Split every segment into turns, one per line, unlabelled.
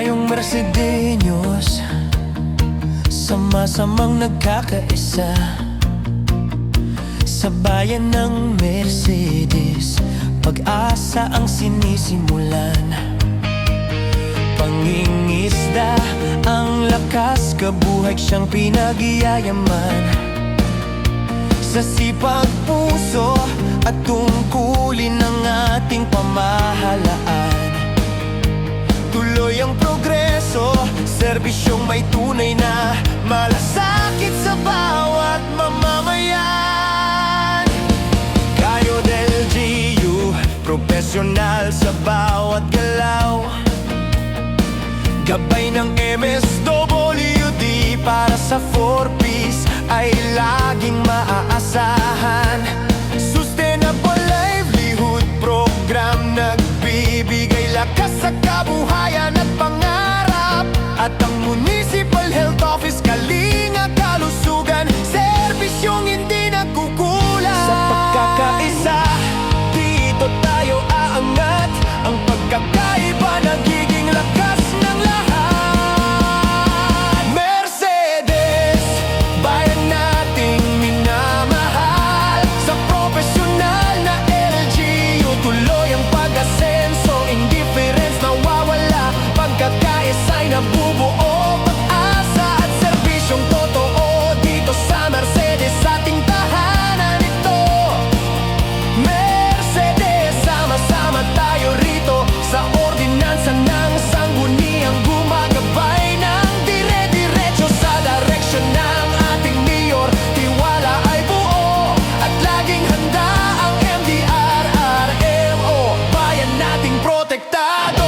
Tayong Mercedeños, sama-samang nagkakaisa sa bayan ng Mercedes. Pag-asa ang sinisimulan, pangingisda ang lakas, kabuhay siyang pinag-iyayaman. Sa sipag puso at tungkulin ng ating pamahalaan, tuloy ang progreso, serbisyong may tunay na malasakit sa bawat mamamayan. Cayo del Gio, profesional sa bawat galaw, gabay ng MSWD para sa 4Ps ay laging maaasahan. Sustainable livelihood program, nagbibigay lakas sa kabuhayan at pangarap. At ang Municipal Health Office, kalinga kalusugan, serbisyong hindi nagkukulang. Sa pagkakaisa, dito tayo aangat. Ang pagkakaiba nagiging lakas ng lahat. Mercedes, bayan nating minamahal. Sa profesional na LGU, tuloy ang pag-asenso. Indifference nawawala, pagkakaisa'y nabubuo. Pag-asa at serbisyong totoo, dito sa Mercedes, ating tahanan ito. Mercedes, sama-sama tayo rito sa ordinansa ng sangguniang gumagabay ng dire-diretso sa direksyon ng ating mayor. Tiwala ay buo at laging handa ang MDRRMO, bayan nating protektado.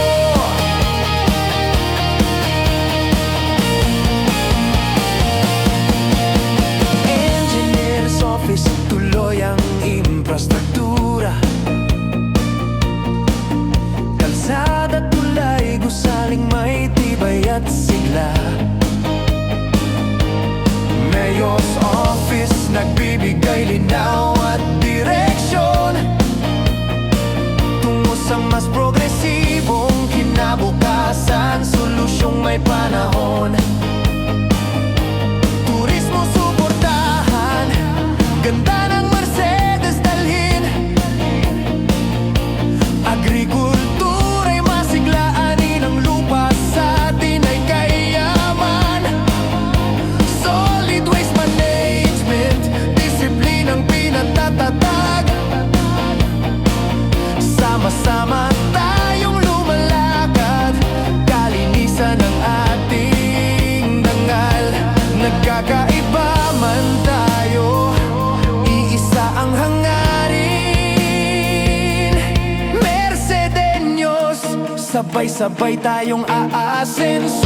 Engineer's Office, tuloy ang infrastruktura, kalsada, tulay, gusaling may tibay at sigla. Mayor's Office, nagbibigay linaw at direksyon tungo sa mas progresibong kinabukasan, solusyong may panahon. Turismo suportahan, ganda ng Mercedes dalhin. Agrikultura'y masiglaan, ang lupa sa atin ay kayaman. Solid waste management, disiplinang pinatatatag. Sama-sama tayong lumalakad, kalinisan ang ating dangal. Nagkakaiba man tayo, iisa ang hangarin. Mercedeños, sabay-sabay tayong aasenso.